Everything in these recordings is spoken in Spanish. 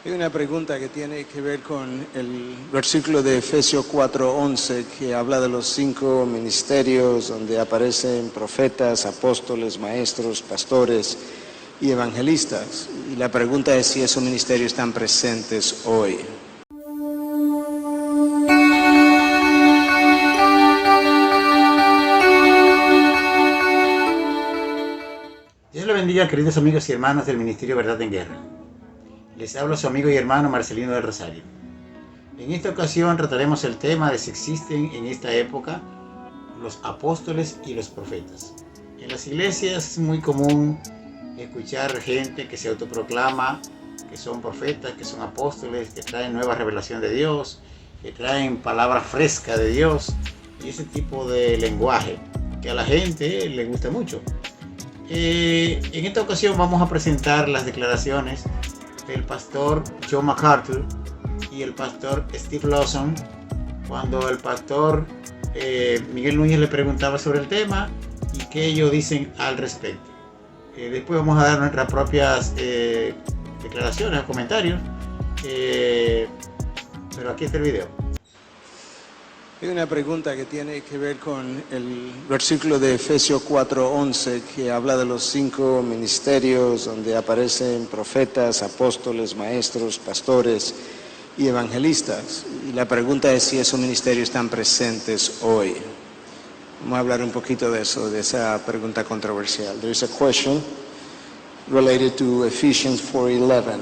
Hay una pregunta que tiene que ver con el versículo de Efesios 4:11 que habla de los 5 ministerios donde aparecen profetas, apóstoles, maestros, pastores y evangelistas. Y la pregunta es si esos ministerios están presentes hoy. Dios le bendiga, queridos amigos y hermanos del Ministerio Verdad en Guerra. Les habla su amigo y hermano Marcelino del Rosario. En esta ocasión trataremos el tema de si existen en esta época los apóstoles y los profetas. En las iglesias es muy común escuchar gente que se autoproclama que son profetas, que son apóstoles, que traen nueva revelación de Dios, que traen palabra fresca de Dios y ese tipo de lenguaje que a la gente le gusta mucho. En esta ocasión vamos a presentar las declaraciones del pastor John MacArthur y el pastor Steve Lawson cuando el pastor Miguel Núñez le preguntaba sobre el tema y qué ellos dicen al respecto. Después vamos a dar nuestras propias declaraciones o comentarios, pero aquí está el video. Hay una pregunta que tiene que ver con el versículo de Efesios 4:11 que habla de los 5 ministerios donde aparecen profetas, apóstoles, maestros, pastores y evangelistas. Y la pregunta es si esos ministerios están presentes hoy. Vamos a hablar un poquito de eso, de esa pregunta controversial. There is a question related to Ephesians 4:11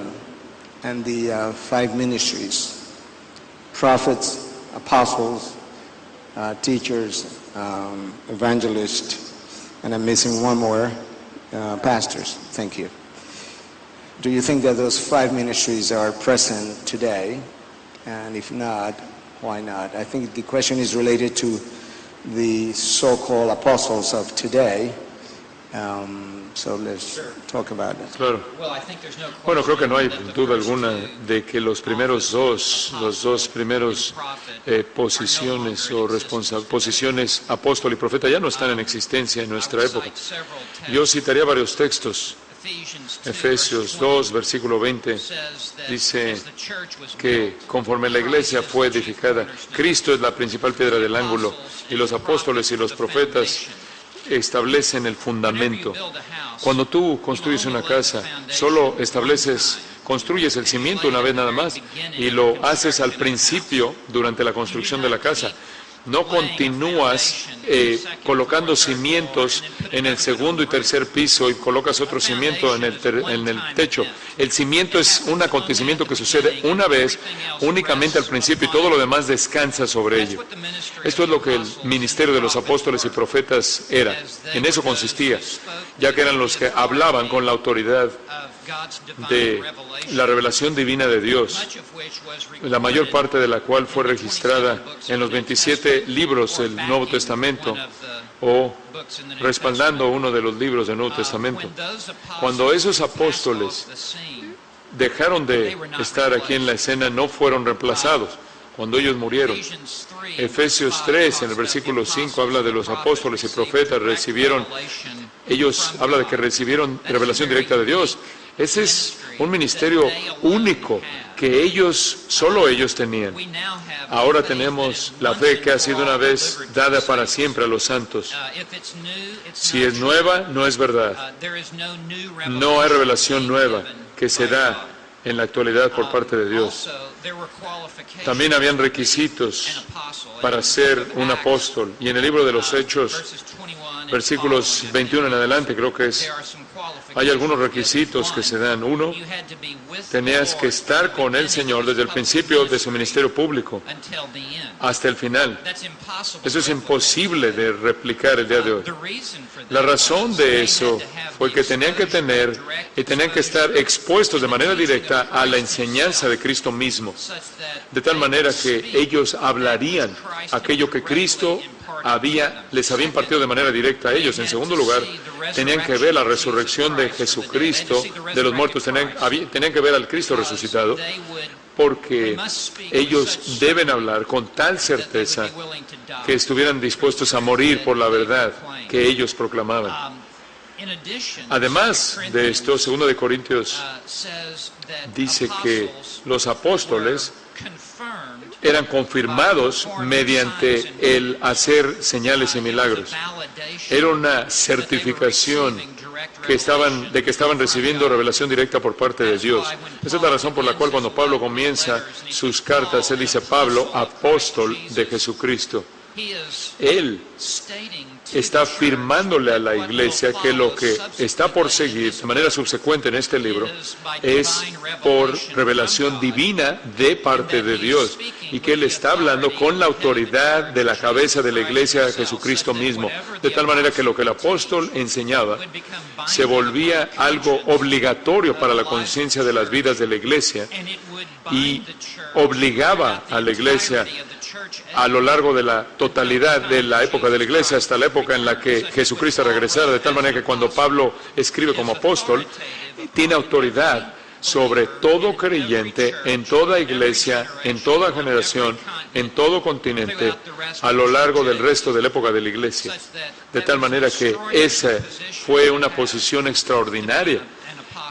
and the 5 ministries: prophets, apostles, teachers, evangelists, and I'm missing one more, pastors. Thank you. Do you think that those 5 ministries are present today? And if not, why not? I think the question is related to the so-called apostles of today. So let's talk about it. Claro. Bueno, creo que no hay duda alguna de que los dos primeros posiciones o posiciones apóstol y profeta ya no están en existencia en nuestra época. Yo citaría varios textos. Efesios 2, versículo 20, dice que conforme la iglesia fue edificada, Cristo es la principal piedra del ángulo y los apóstoles y los profetas establecen el fundamento. Cuando tú construyes una casa, solo construyes el cimiento una vez nada más y lo haces al principio durante la construcción de la casa. No continúas colocando cimientos en el segundo y tercer piso y colocas otro cimiento en el techo. El cimiento es un acontecimiento que sucede una vez, únicamente al principio, y todo lo demás descansa sobre ello. Esto es lo que el ministerio de los apóstoles y profetas era. En eso consistía, ya que eran los que hablaban con la autoridad de la revelación divina de Dios, la mayor parte de la cual fue registrada en los 27 libros del Nuevo Testamento o respaldando uno de los libros del Nuevo Testamento. Cuando esos apóstoles dejaron de estar aquí en la escena, no fueron reemplazados cuando ellos murieron. Efesios 3, en el versículo 5, habla de los apóstoles y profetas habla de que recibieron revelación directa de Dios. Ese es un ministerio único que solo ellos tenían. Ahora tenemos la fe que ha sido una vez dada para siempre a los santos. Si es nueva, no es verdad. No hay revelación nueva que se da en la actualidad por parte de Dios. También habían requisitos para ser un apóstol. Y en el libro de los Hechos, versículos 21 en adelante, creo que hay algunos requisitos que se dan. Uno, tenías que estar con el Señor desde el principio de su ministerio público hasta el final. Eso es imposible de replicar el día de hoy. La razón de eso fue que tenían que estar expuestos de manera directa a la enseñanza de Cristo mismo, de tal manera que ellos hablarían aquello que Cristo les había impartido de manera directa a ellos. En segundo lugar, tenían que ver la resurrección de Jesucristo de los muertos, tenían que ver al Cristo resucitado, porque ellos deben hablar con tal certeza que estuvieran dispuestos a morir por la verdad que ellos proclamaban. Además de esto, 2 de Corintios dice que los apóstoles eran confirmados mediante el hacer señales y milagros. Era una certificación de que estaban recibiendo revelación directa por parte de Dios. Esa es la razón por la cual cuando Pablo comienza sus cartas, él dice: Pablo, apóstol de Jesucristo. Él está afirmándole a la iglesia que lo que está por seguir de manera subsecuente en este libro es por revelación divina de parte de Dios, y que Él está hablando con la autoridad de la cabeza de la iglesia de Jesucristo mismo, de tal manera que lo que el apóstol enseñaba se volvía algo obligatorio para la conciencia de las vidas de la iglesia y obligaba a la iglesia a lo largo de la totalidad de la época de la iglesia hasta la época en la que Jesucristo regresara, de tal manera que cuando Pablo escribe como apóstol, tiene autoridad sobre todo creyente en toda iglesia, en toda generación, en todo continente, a lo largo del resto de la época de la iglesia. De tal manera que esa fue una posición extraordinaria,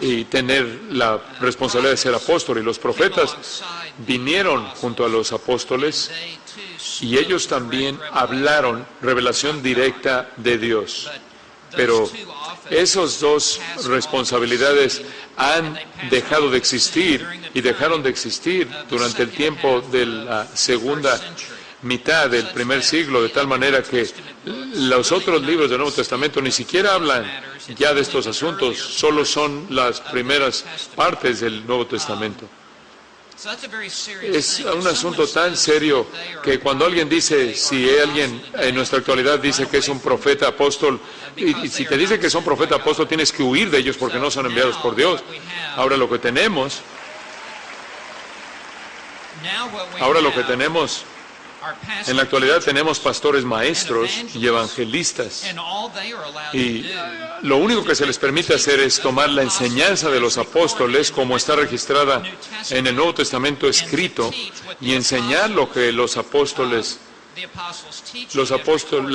y tener la responsabilidad de ser apóstol. Y los profetas vinieron junto a los apóstoles y ellos también hablaron revelación directa de Dios. Pero esas dos responsabilidades han dejado de existir, y dejaron de existir durante el tiempo de la segunda mitad del primer siglo, de tal manera que los otros libros del Nuevo Testamento ni siquiera hablan ya de estos asuntos, solo son las primeras partes del Nuevo Testamento. Es un asunto tan serio que cuando alguien dice, si alguien en nuestra actualidad dice que es un profeta apóstol, y si te dice que son profeta apóstol, tienes que huir de ellos porque no son enviados por Dios. Ahora lo que tenemos en la actualidad tenemos pastores maestros y evangelistas, y lo único que se les permite hacer es tomar la enseñanza de los apóstoles como está registrada en el Nuevo Testamento escrito y enseñar lo que la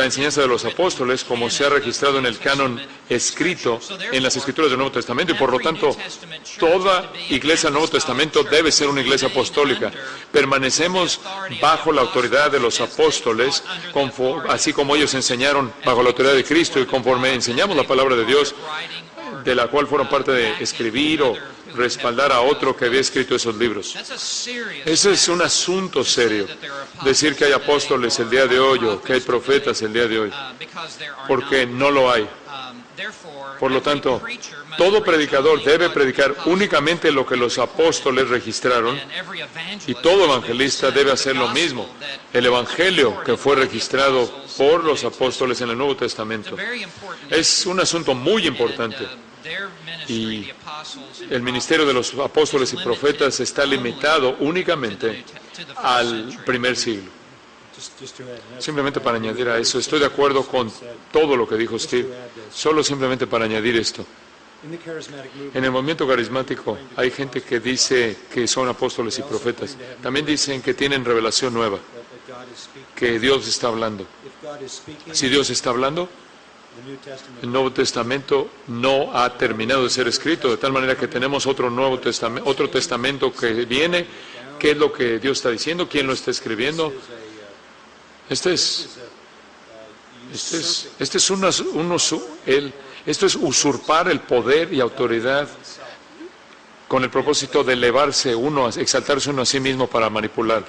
enseñanza de los apóstoles como se ha registrado en el canon escrito en las escrituras del Nuevo Testamento. Y por lo tanto, toda iglesia del Nuevo Testamento debe ser una iglesia apostólica. Permanecemos bajo la autoridad de los apóstoles, así como ellos enseñaron bajo la autoridad de Cristo, y conforme enseñamos la palabra de Dios, de la cual fueron parte de escribir o respaldar a otro que había escrito esos libros. Ese es un asunto serio, decir que hay apóstoles el día de hoy o que hay profetas el día de hoy, porque no lo hay. Por lo tanto, todo predicador debe predicar únicamente lo que los apóstoles registraron, y todo evangelista debe hacer lo mismo, el evangelio que fue registrado por los apóstoles en el Nuevo Testamento. Es un asunto muy importante, y el ministerio de los apóstoles y profetas está limitado únicamente al primer siglo. Simplemente para añadir a eso, estoy de acuerdo con todo lo que dijo Steve, solo simplemente para añadir esto. En el movimiento carismático hay gente que dice que son apóstoles y profetas. También dicen que tienen revelación nueva, que Dios está hablando. Si Dios está hablando, el Nuevo Testamento no ha terminado de ser escrito, de tal manera que tenemos otro testamento que viene. ¿Qué es lo que Dios está diciendo? ¿Quién lo está escribiendo? Esto es usurpar el poder y autoridad con el propósito de elevarse uno, exaltarse uno a sí mismo para manipular.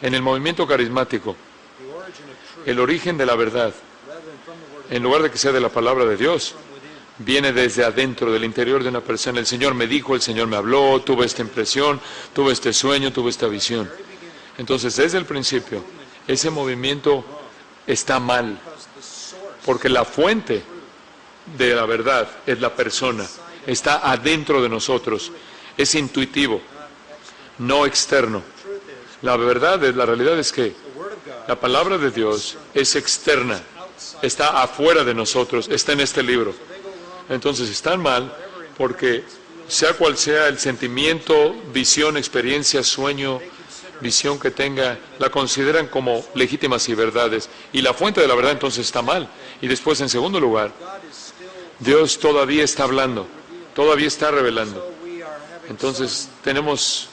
En el movimiento carismático, el origen de la verdad, en lugar de que sea de la palabra de Dios, viene desde adentro, del interior de una persona. El Señor me dijo, el Señor me habló, tuve esta impresión, tuve este sueño, tuve esta visión. Entonces, desde el principio, ese movimiento está mal, porque la fuente de la verdad es la persona, está adentro de nosotros, es intuitivo, no externo. La realidad es que la palabra de Dios es externa, está afuera de nosotros, está en este libro. Entonces están mal porque sea cual sea el sentimiento, visión, experiencia, sueño, visión que tenga, la consideran como legítimas y verdades. Y la fuente de la verdad entonces está mal. Y después, en segundo lugar, Dios todavía está hablando, todavía está revelando. Entonces tenemos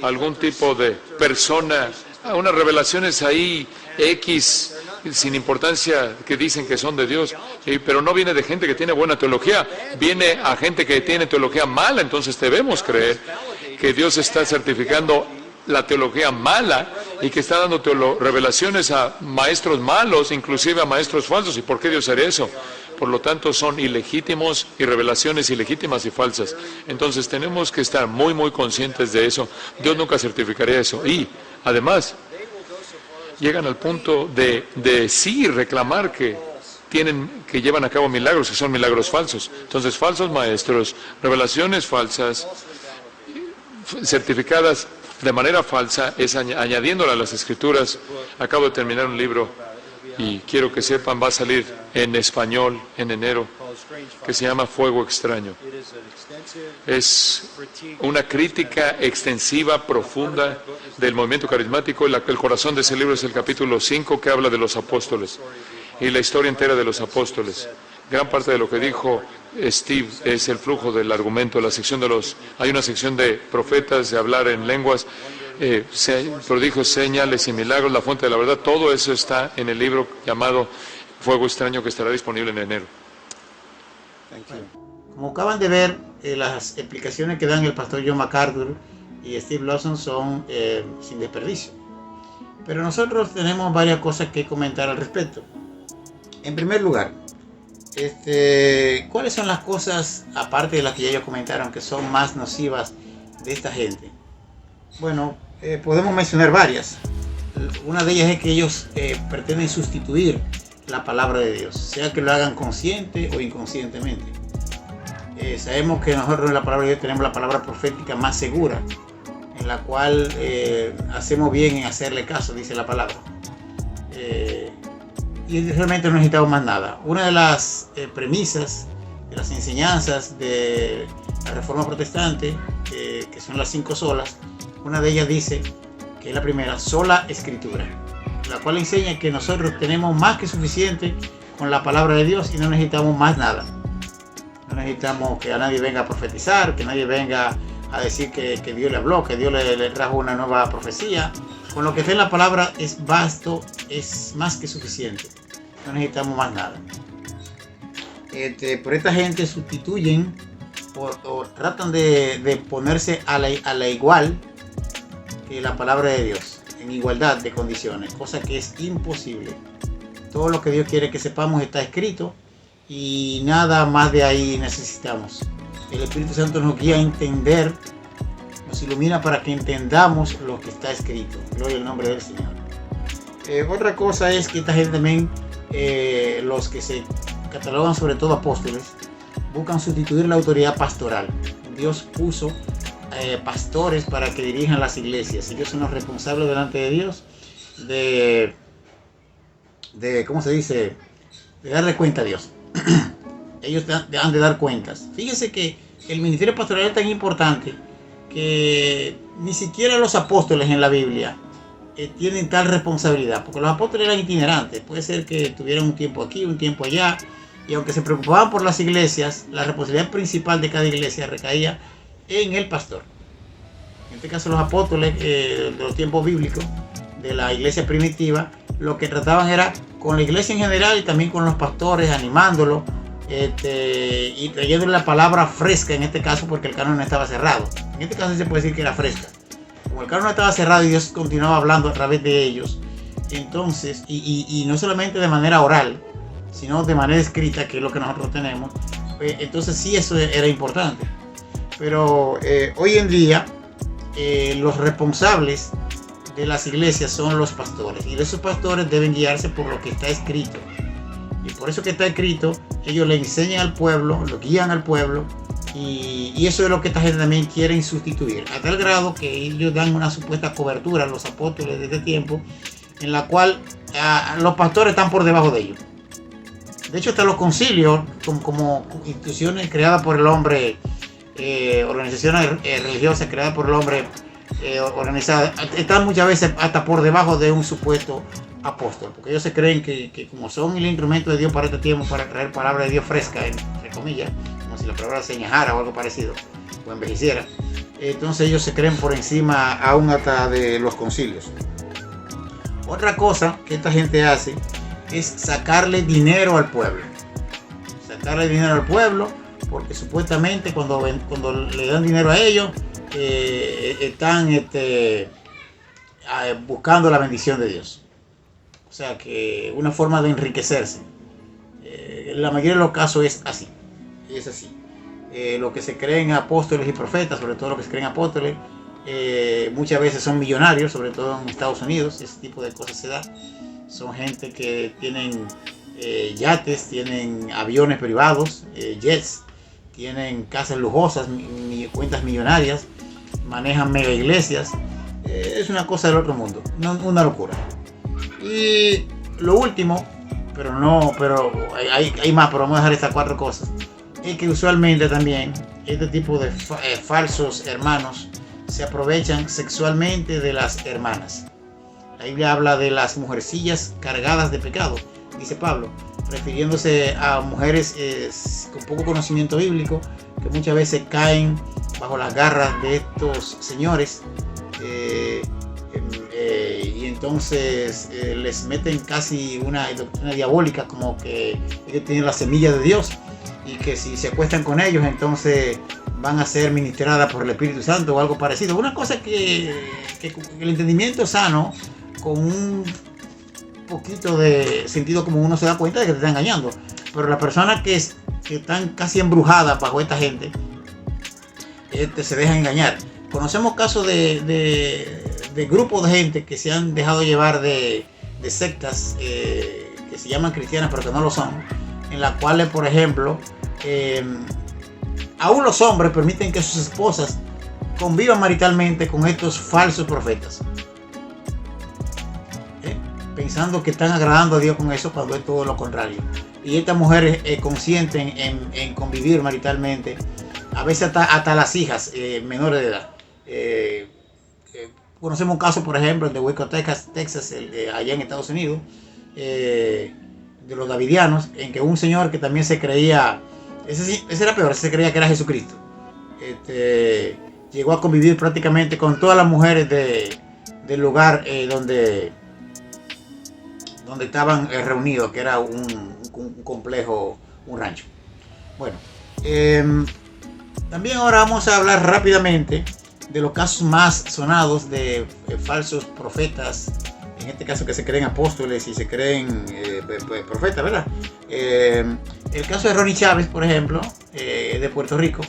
algún tipo de persona, unas revelaciones ahí X, sin importancia, que dicen que son de Dios, pero no viene de gente que tiene buena teología, viene a gente que tiene teología mala. Entonces debemos creer que Dios está certificando la teología mala y que está dando revelaciones a maestros malos, inclusive a maestros falsos. ¿Y por qué Dios haría eso? Por lo tanto, son ilegítimos y revelaciones ilegítimas y falsas. Entonces tenemos que estar muy, muy conscientes de eso. Dios nunca certificaría eso. Y, además, llegan al punto de sí reclamar que llevan a cabo milagros, que son milagros falsos. Entonces, falsos maestros, revelaciones falsas, certificadas de manera falsa, es añadiéndola a las Escrituras. Acabo de terminar un libro y quiero que sepan, va a salir en español en enero, que se llama Fuego Extraño. Es una crítica extensiva, profunda del movimiento carismático. El corazón de ese libro es el capítulo 5, que habla de los apóstoles y la historia entera de los apóstoles. Gran parte de lo que dijo Steve es el flujo del argumento, la sección hay una sección de profetas, de hablar en lenguas, prodigios, señales y milagros, la fuente de la verdad. Todo eso está en el libro llamado Fuego Extraño, que estará disponible en enero. Como acaban de ver, las explicaciones que dan el pastor John MacArthur y Steve Lawson son sin desperdicio. Pero nosotros tenemos varias cosas que comentar al respecto. En primer lugar, ¿cuáles son las cosas, aparte de las que ya ellos comentaron, que son más nocivas de esta gente? Bueno, podemos mencionar varias. Una de ellas es que ellos pretenden sustituir la palabra de Dios, sea que lo hagan consciente o inconscientemente. Sabemos que nosotros en la palabra de Dios tenemos la palabra profética más segura, en la cual hacemos bien en hacerle caso, dice la palabra. Y realmente no necesitamos más nada. Una de las premisas, de las enseñanzas de la Reforma Protestante, que son las 5 solas, una de ellas dice, que es la primera, sola Escritura, la cual enseña que nosotros tenemos más que suficiente con la palabra de Dios y no necesitamos más nada. No necesitamos que a nadie venga a profetizar, que nadie venga a decir que Dios le habló, que Dios le trajo una nueva profecía. Con lo que está en la palabra es vasto, es más que suficiente. No necesitamos más nada. Por esta gente sustituyen o tratan de ponerse a la igual que la palabra de Dios, en igualdad de condiciones, cosa que es imposible. Todo lo que Dios quiere que sepamos está escrito y nada más de ahí necesitamos. El Espíritu Santo nos guía a entender, nos ilumina para que entendamos lo que está escrito. Gloria al nombre del Señor. Otra cosa es que esta gente también, los que se catalogan sobre todo apóstoles, buscan sustituir la autoridad pastoral. Dios puso pastores para que dirijan las iglesias. Ellos son los responsables delante de Dios de ¿cómo se dice? De darle cuenta a Dios. Ellos han de dar cuentas. Fíjense que el ministerio pastoral es tan importante que ni siquiera los apóstoles en la Biblia tienen tal responsabilidad, porque los apóstoles eran itinerantes. Puede ser que tuvieran un tiempo aquí, un tiempo allá, y aunque se preocupaban por las iglesias, la responsabilidad principal de cada iglesia recaía en el pastor. En este caso los apóstoles de los tiempos bíblicos, de la iglesia primitiva, lo que trataban era con la iglesia en general y también con los pastores, animándolo y trayéndole la palabra fresca, en este caso porque el canon no estaba cerrado. En este caso se puede decir que era fresca. Como el canon no estaba cerrado y Dios continuaba hablando a través de ellos, entonces, y no solamente de manera oral, sino de manera escrita, que es lo que nosotros tenemos, entonces sí, eso era importante. Pero hoy en día los responsables de las iglesias son los pastores, y esos pastores deben guiarse por lo que está escrito, y por eso que está escrito ellos le enseñan al pueblo, lo guían al pueblo, y eso es lo que esta gente también quieren sustituir, a tal grado que ellos dan una supuesta cobertura a los apóstoles de este tiempo, en la cual los pastores están por debajo de ellos. De hecho, hasta los concilios, como instituciones creadas por el hombre, organizaciones religiosas creadas por el hombre organizadas, están muchas veces hasta por debajo de un supuesto apóstol, porque ellos se creen que como son el instrumento de Dios para este tiempo, para traer palabra de Dios fresca, entre comillas, como si la palabra se añejara o algo parecido, o envejeciera, entonces ellos se creen por encima aún hasta de los concilios. Otra cosa que esta gente hace es sacarle dinero al pueblo. Sacarle dinero al pueblo, porque supuestamente cuando le dan dinero a ellos, están buscando la bendición de Dios. O sea que una forma de enriquecerse. La mayoría de los casos es así. Es así. Lo que se creen apóstoles y profetas, sobre todo los que se creen apóstoles, muchas veces son millonarios, sobre todo en Estados Unidos. Ese tipo de cosas se da. Son gente que tienen yates, tienen aviones privados, jets, tienen casas lujosas, cuentas millonarias, manejan mega iglesias. Es una cosa del otro mundo, una locura. Y lo último, pero hay más, pero vamos a dejar estas 4 cosas. Es que usualmente también este tipo de falsos hermanos se aprovechan sexualmente de las hermanas. La Biblia habla de las mujercillas cargadas de pecado, dice Pablo, refiriéndose a mujeres con poco conocimiento bíblico, que muchas veces caen bajo las garras de estos señores, y entonces les meten casi una doctrina diabólica, como que ellos tienen la semilla de Dios y que si se acuestan con ellos entonces van a ser ministradas por el Espíritu Santo o algo parecido. Una cosa que el entendimiento sano, con un poquito de sentido común, uno se da cuenta de que te está engañando. Pero las personas que están casi embrujadas bajo esta gente, se dejan engañar. Conocemos casos de grupos de gente que se han dejado llevar de sectas que se llaman cristianas pero que no lo son, en las cuales, por ejemplo, aún los hombres permiten que sus esposas convivan maritalmente con estos falsos profetas, pensando que están agradando a Dios con eso, cuando es todo lo contrario. Y estas mujeres consienten en convivir maritalmente, a veces hasta las hijas menores de edad. Conocemos un caso, por ejemplo, de Waco, Texas, allá en Estados Unidos, de los davidianos, en que un señor que también se creía, ese era peor, se creía que era Jesucristo, llegó a convivir prácticamente con todas las mujeres del lugar donde estaban reunidos, que era un complejo, un rancho. Bueno, también ahora vamos a hablar rápidamente de los casos más sonados de falsos profetas, en este caso que se creen apóstoles y se creen profetas, ¿verdad? El caso de Ronnie Chávez, por ejemplo, de Puerto Rico.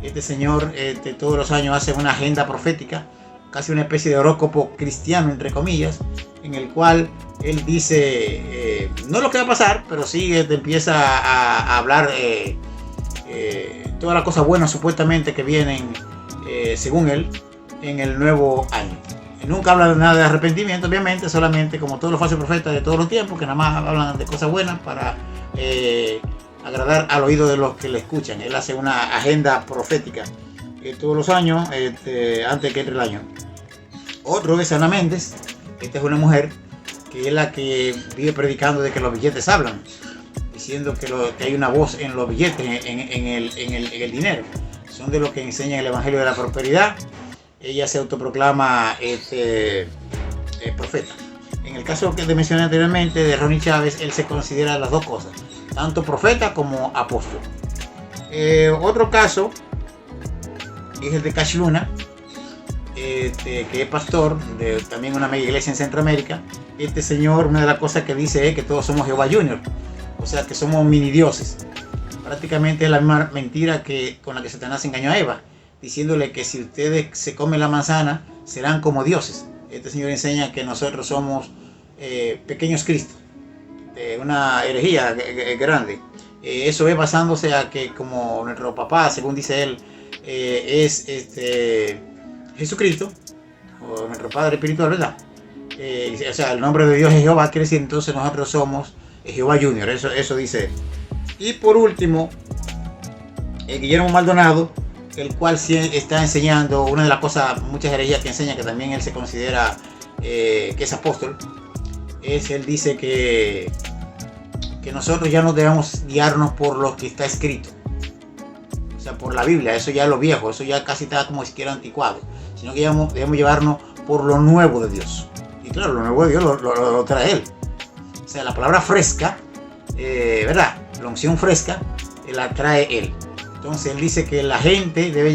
Este señor todos los años hace una agenda profética, casi una especie de horóscopo cristiano, entre comillas, en el cual él dice, no lo que va a pasar, pero sí te empieza a hablar todas las cosas buenas supuestamente que vienen, según él, en el nuevo año. Nunca habla de nada de arrepentimiento, obviamente, solamente como todos los falsos profetas de todos los tiempos, que nada más hablan de cosas buenas para agradar al oído de los que le escuchan. Él hace una agenda profética todos los años, antes que entre el año. Otro es Ana Méndez. Esta es una mujer que es la que vive predicando de que los billetes hablan, diciendo que hay una voz en los billetes, en el dinero. Son de los que enseñan el Evangelio de la Prosperidad. Ella se autoproclama profeta. En el caso que te mencioné anteriormente de Ronnie Chávez, él se considera las dos cosas, tanto profeta como apóstol. Otro caso es el de Cash Luna, que es pastor de también una mega iglesia en Centroamérica. Este señor, una de las cosas que dice es que todos somos Jehová Junior, o sea que somos mini dioses. Prácticamente es la misma mentira con la que Satanás engañó a Eva, diciéndole que si ustedes se comen la manzana serán como dioses. Este señor enseña que nosotros somos pequeños Cristos, una herejía grande. Eso es basándose a que como nuestro papá, según dice él, es Jesucristo, o nuestro Padre espiritual, ¿verdad? O sea, el nombre de Dios es Jehová, quiere decir entonces nosotros somos Jehová Junior, eso dice él. Y por último, Guillermo Maldonado, el cual sí está enseñando, una de las cosas, muchas herejías que enseña, que también él se considera que es apóstol, él dice que nosotros ya no debemos guiarnos por lo que está escrito, o sea, por la Biblia, eso ya es lo viejo, eso ya casi está como siquiera anticuado, sino que debemos llevarnos por lo nuevo de Dios. Y claro, lo nuevo de Dios lo trae él. O sea, la palabra fresca, ¿verdad? La unción fresca la trae él. Entonces él dice que la gente debe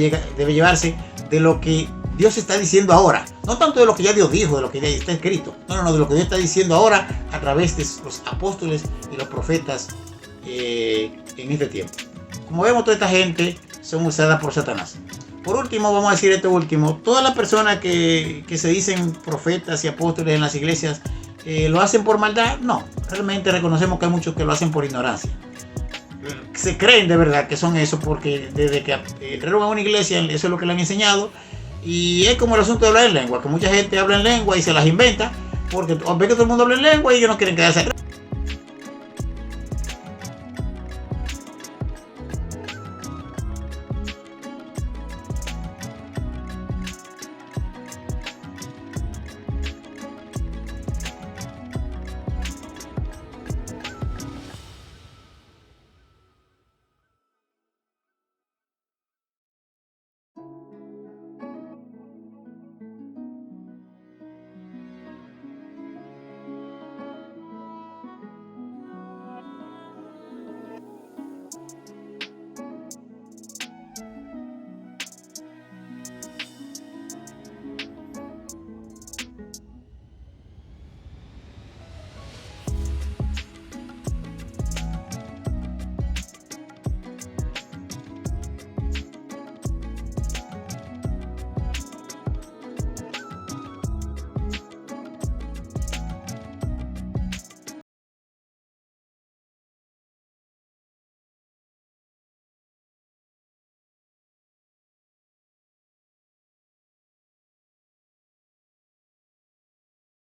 llevarse de lo que Dios está diciendo ahora. No tanto de lo que ya Dios dijo, de lo que ya está escrito. No, de lo que Dios está diciendo ahora a través de los apóstoles y los profetas en este tiempo. Como vemos, toda esta gente son usadas por Satanás. Por último, vamos a decir esto último. Todas las personas que se dicen profetas y apóstoles en las iglesias, ¿lo hacen por maldad? No. Realmente reconocemos que hay muchos que lo hacen por ignorancia. Se creen de verdad que son eso porque desde que entraron a una iglesia, eso es lo que le han enseñado. Y es como el asunto de hablar en lengua, que mucha gente habla en lengua y se las inventa porque ve que todo el mundo habla en lengua y ellos no quieren quedarse atrás.